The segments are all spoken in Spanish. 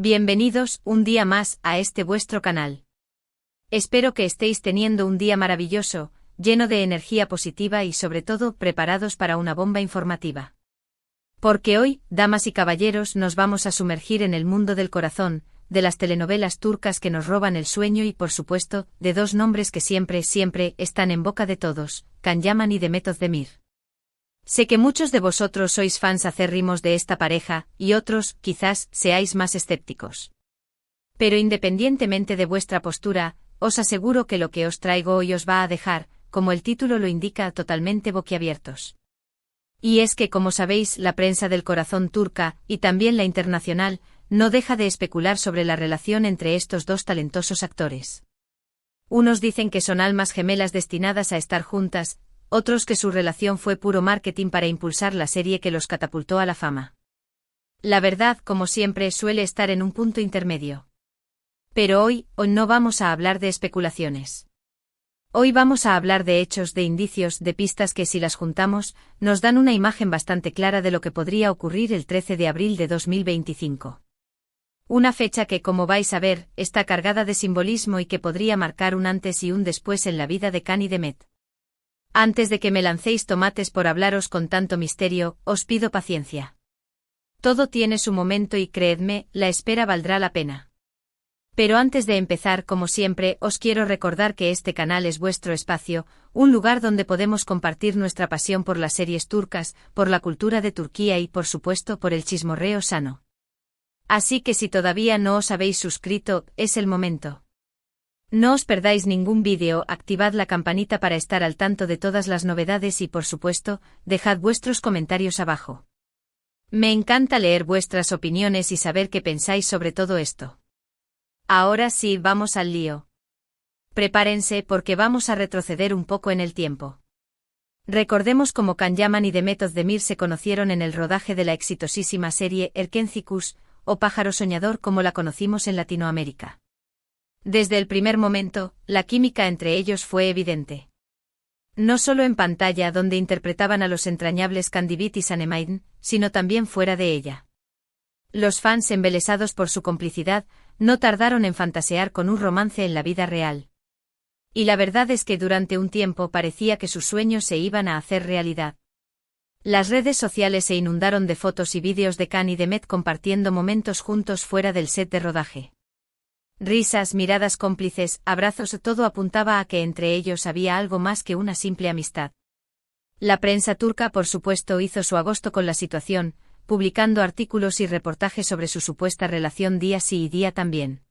Bienvenidos un día más a este vuestro canal. Espero que estéis teniendo un día maravilloso, lleno de energía positiva y sobre todo preparados para una bomba informativa. Porque hoy, damas y caballeros, nos vamos a sumergir en el mundo del corazón, de las telenovelas turcas que nos roban el sueño y por supuesto, de dos nombres que siempre están en boca de todos, Can Yaman y Demet Özdemir. Sé que muchos de vosotros sois fans acérrimos de esta pareja, y otros, quizás, seáis más escépticos. Pero independientemente de vuestra postura, os aseguro que lo que os traigo hoy os va a dejar, como el título lo indica, totalmente boquiabiertos. Y es que, como sabéis, la prensa del corazón turca, y también la internacional, no deja de especular sobre la relación entre estos dos talentosos actores. Unos dicen que son almas gemelas destinadas a estar juntas, otros que su relación fue puro marketing para impulsar la serie que los catapultó a la fama. La verdad, como siempre, suele estar en un punto intermedio. Pero hoy no vamos a hablar de especulaciones. Hoy vamos a hablar de hechos, de indicios, de pistas que si las juntamos, nos dan una imagen bastante clara de lo que podría ocurrir el 13 de abril de 2025. Una fecha que, como vais a ver, está cargada de simbolismo y que podría marcar un antes y un después en la vida de Can y Demet. Antes de que me lancéis tomates por hablaros con tanto misterio, os pido paciencia. Todo tiene su momento y creedme, la espera valdrá la pena. Pero antes de empezar, como siempre, os quiero recordar que este canal es vuestro espacio, un lugar donde podemos compartir nuestra pasión por las series turcas, por la cultura de Turquía y, por supuesto, por el chismorreo sano. Así que si todavía no os habéis suscrito, es el momento. No os perdáis ningún vídeo, activad la campanita para estar al tanto de todas las novedades y, por supuesto, dejad vuestros comentarios abajo. Me encanta leer vuestras opiniones y saber qué pensáis sobre todo esto. Ahora sí, vamos al lío. Prepárense porque vamos a retroceder un poco en el tiempo. Recordemos cómo Can Yaman y Demet Özdemir se conocieron en el rodaje de la exitosísima serie Erkenci Kuş, o Pájaro Soñador como la conocimos en Latinoamérica. Desde el primer momento, la química entre ellos fue evidente. No solo en pantalla donde interpretaban a los entrañables Candivit y Sanemhain, sino también fuera de ella. Los fans, embelesados por su complicidad, no tardaron en fantasear con un romance en la vida real. Y la verdad es que durante un tiempo parecía que sus sueños se iban a hacer realidad. Las redes sociales se inundaron de fotos y vídeos de Can y Demet compartiendo momentos juntos fuera del set de rodaje. Risas, miradas cómplices, abrazos, todo apuntaba a que entre ellos había algo más que una simple amistad. La prensa turca, por supuesto, hizo su agosto con la situación, publicando artículos y reportajes sobre su supuesta relación día sí y día también.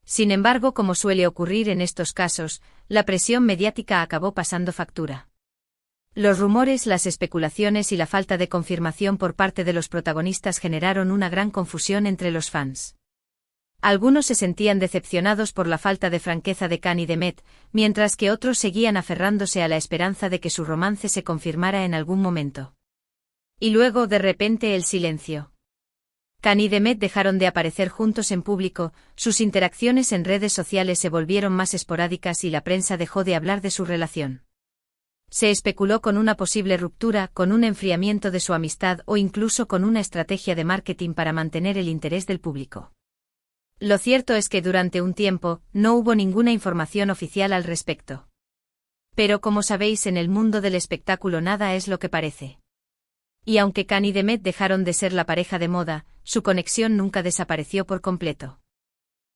Sin embargo, como suele ocurrir en estos casos, la presión mediática acabó pasando factura. Los rumores, las especulaciones y la falta de confirmación por parte de los protagonistas generaron una gran confusión entre los fans. Algunos se sentían decepcionados por la falta de franqueza de Can y Demet, mientras que otros seguían aferrándose a la esperanza de que su romance se confirmara en algún momento. Y luego, de repente, el silencio. Can y Demet dejaron de aparecer juntos en público, sus interacciones en redes sociales se volvieron más esporádicas y la prensa dejó de hablar de su relación. Se especuló con una posible ruptura, con un enfriamiento de su amistad o incluso con una estrategia de marketing para mantener el interés del público. Lo cierto es que durante un tiempo, no hubo ninguna información oficial al respecto. Pero como sabéis, en el mundo del espectáculo nada es lo que parece. Y aunque Can y Demet dejaron de ser la pareja de moda, su conexión nunca desapareció por completo.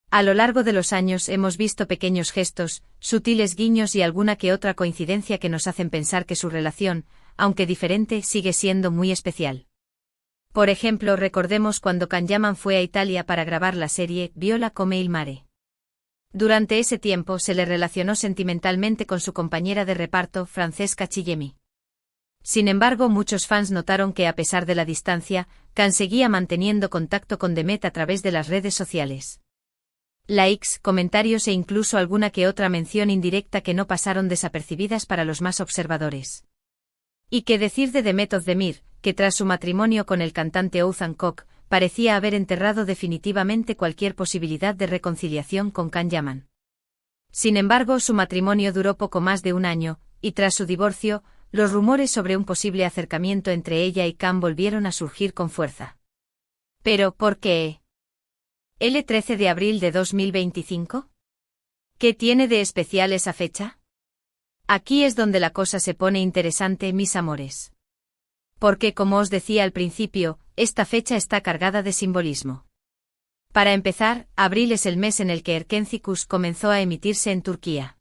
A lo largo de los años hemos visto pequeños gestos, sutiles guiños y alguna que otra coincidencia que nos hacen pensar que su relación, aunque diferente, sigue siendo muy especial. Por ejemplo, recordemos cuando Can Yaman fue a Italia para grabar la serie Viola come il mare. Durante ese tiempo se le relacionó sentimentalmente con su compañera de reparto, Francesca Chillemi. Sin embargo, muchos fans notaron que a pesar de la distancia, Can seguía manteniendo contacto con Demet a través de las redes sociales. Likes, comentarios e incluso alguna que otra mención indirecta que no pasaron desapercibidas para los más observadores. ¿Y qué decir de Demet Özdemir, que tras su matrimonio con el cantante Oğuzhan Koç, parecía haber enterrado definitivamente cualquier posibilidad de reconciliación con Can Yaman? Sin embargo, su matrimonio duró poco más de un año, y tras su divorcio, los rumores sobre un posible acercamiento entre ella y Can volvieron a surgir con fuerza. ¿Pero por qué? ¿El 13 de abril de 2025? ¿Qué tiene de especial esa fecha? Aquí es donde la cosa se pone interesante, mis amores. Porque, como os decía al principio, esta fecha está cargada de simbolismo. Para empezar, abril es el mes en el que Erkencikus comenzó a emitirse en Turquía.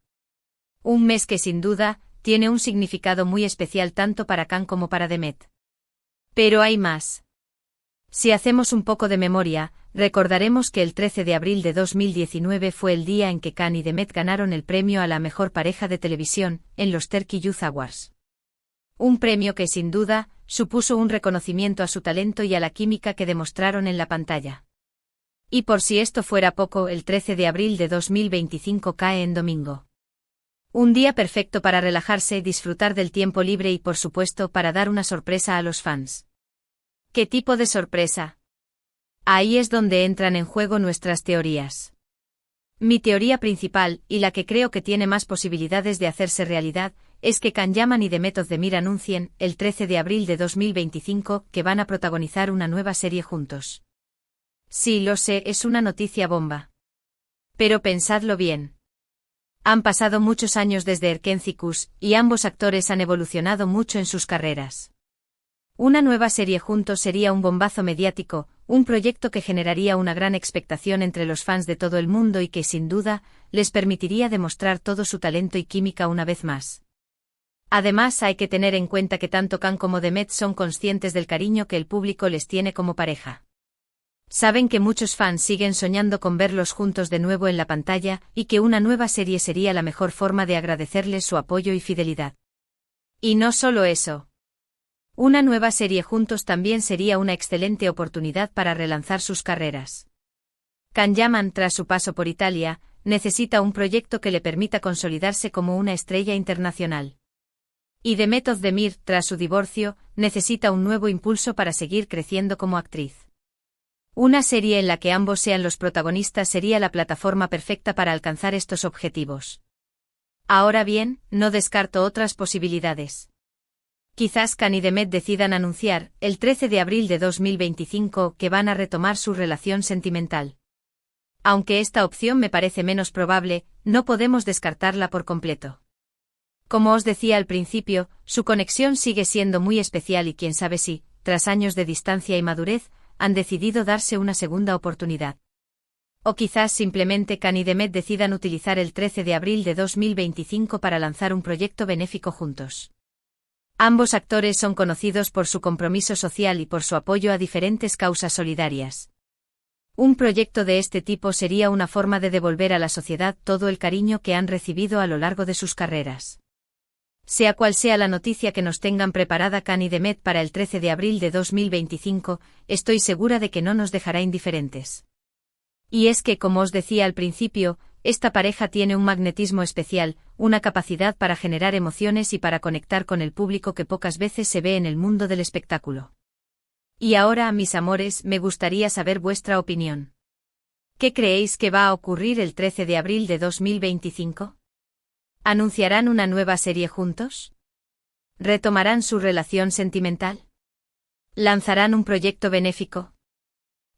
Un mes que sin duda, tiene un significado muy especial tanto para Can como para Demet. Pero hay más. Si hacemos un poco de memoria, recordaremos que el 13 de abril de 2019 fue el día en que Can y Demet ganaron el premio a la mejor pareja de televisión, en los Turkey Youth Awards. Un premio que sin duda, supuso un reconocimiento a su talento y a la química que demostraron en la pantalla. Y por si esto fuera poco, el 13 de abril de 2025 cae en domingo. Un día perfecto para relajarse, disfrutar del tiempo libre y por supuesto para dar una sorpresa a los fans. ¿Qué tipo de sorpresa? Ahí es donde entran en juego nuestras teorías. Mi teoría principal, y la que creo que tiene más posibilidades de hacerse realidad, es que Can Yaman y Demet Özdemir anuncien, el 13 de abril de 2025, que van a protagonizar una nueva serie juntos. Sí, lo sé, es una noticia bomba. Pero pensadlo bien. Han pasado muchos años desde Erkencikus, y ambos actores han evolucionado mucho en sus carreras. Una nueva serie juntos sería un bombazo mediático, un proyecto que generaría una gran expectación entre los fans de todo el mundo y que sin duda, les permitiría demostrar todo su talento y química una vez más. Además hay que tener en cuenta que tanto Can como Demet son conscientes del cariño que el público les tiene como pareja. Saben que muchos fans siguen soñando con verlos juntos de nuevo en la pantalla y que una nueva serie sería la mejor forma de agradecerles su apoyo y fidelidad. Y no solo eso. Una nueva serie juntos también sería una excelente oportunidad para relanzar sus carreras. Can Yaman, tras su paso por Italia, necesita un proyecto que le permita consolidarse como una estrella internacional. Y Demet Özdemir, tras su divorcio, necesita un nuevo impulso para seguir creciendo como actriz. Una serie en la que ambos sean los protagonistas sería la plataforma perfecta para alcanzar estos objetivos. Ahora bien, no descarto otras posibilidades. Quizás Can y Demet decidan anunciar, el 13 de abril de 2025, que van a retomar su relación sentimental. Aunque esta opción me parece menos probable, no podemos descartarla por completo. Como os decía al principio, su conexión sigue siendo muy especial y quién sabe si, tras años de distancia y madurez, han decidido darse una segunda oportunidad. O quizás simplemente Can y Demet decidan utilizar el 13 de abril de 2025 para lanzar un proyecto benéfico juntos. Ambos actores son conocidos por su compromiso social y por su apoyo a diferentes causas solidarias. Un proyecto de este tipo sería una forma de devolver a la sociedad todo el cariño que han recibido a lo largo de sus carreras. Sea cual sea la noticia que nos tengan preparada Can y Demet para el 13 de abril de 2025, estoy segura de que no nos dejará indiferentes. Y es que, como os decía al principio, esta pareja tiene un magnetismo especial, una capacidad para generar emociones y para conectar con el público que pocas veces se ve en el mundo del espectáculo. Y ahora, mis amores, me gustaría saber vuestra opinión. ¿Qué creéis que va a ocurrir el 13 de abril de 2025? ¿Anunciarán una nueva serie juntos? ¿Retomarán su relación sentimental? ¿Lanzarán un proyecto benéfico?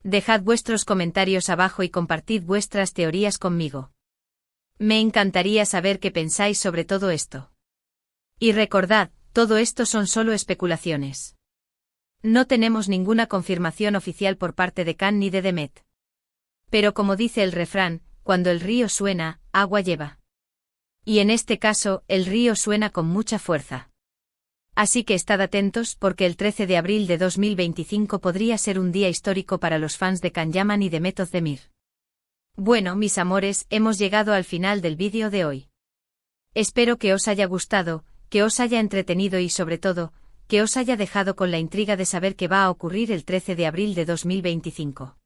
Dejad vuestros comentarios abajo y compartid vuestras teorías conmigo. Me encantaría saber qué pensáis sobre todo esto. Y recordad, todo esto son solo especulaciones. No tenemos ninguna confirmación oficial por parte de Can ni de Demet. Pero como dice el refrán, cuando el río suena, agua lleva. Y en este caso, el río suena con mucha fuerza. Así que estad atentos porque el 13 de abril de 2025 podría ser un día histórico para los fans de Can Yaman y Demet Özdemir. Bueno, mis amores, hemos llegado al final del vídeo de hoy. Espero que os haya gustado, que os haya entretenido y sobre todo, que os haya dejado con la intriga de saber qué va a ocurrir el 13 de abril de 2025.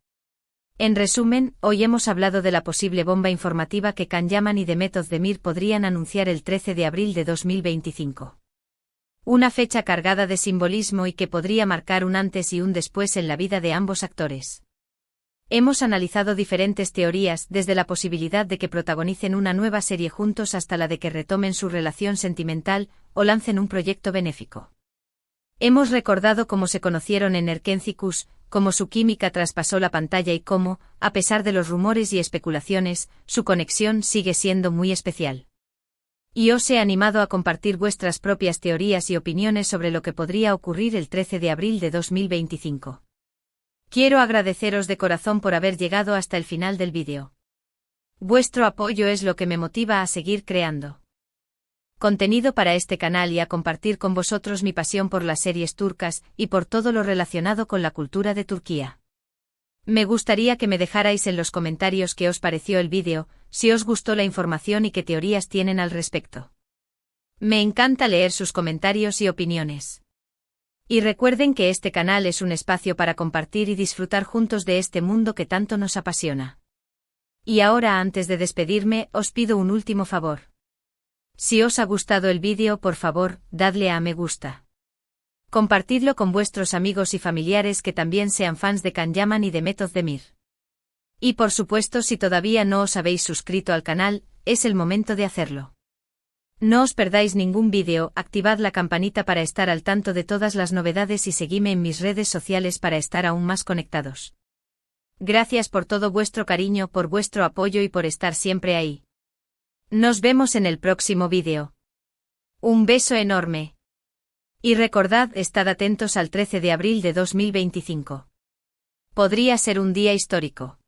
En resumen, hoy hemos hablado de la posible bomba informativa que Can Yaman y Demet Özdemir podrían anunciar el 13 de abril de 2025. Una fecha cargada de simbolismo y que podría marcar un antes y un después en la vida de ambos actores. Hemos analizado diferentes teorías, desde la posibilidad de que protagonicen una nueva serie juntos hasta la de que retomen su relación sentimental o lancen un proyecto benéfico. Hemos recordado cómo se conocieron en Erkencikus, cómo su química traspasó la pantalla y cómo, a pesar de los rumores y especulaciones, su conexión sigue siendo muy especial. Y os he animado a compartir vuestras propias teorías y opiniones sobre lo que podría ocurrir el 13 de abril de 2025. Quiero agradeceros de corazón por haber llegado hasta el final del vídeo. Vuestro apoyo es lo que me motiva a seguir creando contenido para este canal y a compartir con vosotros mi pasión por las series turcas y por todo lo relacionado con la cultura de Turquía. Me gustaría que me dejarais en los comentarios qué os pareció el vídeo, si os gustó la información y qué teorías tienen al respecto. Me encanta leer sus comentarios y opiniones. Y recuerden que este canal es un espacio para compartir y disfrutar juntos de este mundo que tanto nos apasiona. Y ahora, antes de despedirme, os pido un último favor. Si os ha gustado el vídeo, por favor, dadle a me gusta. Compartidlo con vuestros amigos y familiares que también sean fans de Can Yaman y de Method Demir. Y por supuesto, si todavía no os habéis suscrito al canal, es el momento de hacerlo. No os perdáis ningún vídeo, activad la campanita para estar al tanto de todas las novedades y seguidme en mis redes sociales para estar aún más conectados. Gracias por todo vuestro cariño, por vuestro apoyo y por estar siempre ahí. Nos vemos en el próximo vídeo. Un beso enorme. Y recordad, estad atentos al 13 de abril de 2025. Podría ser un día histórico.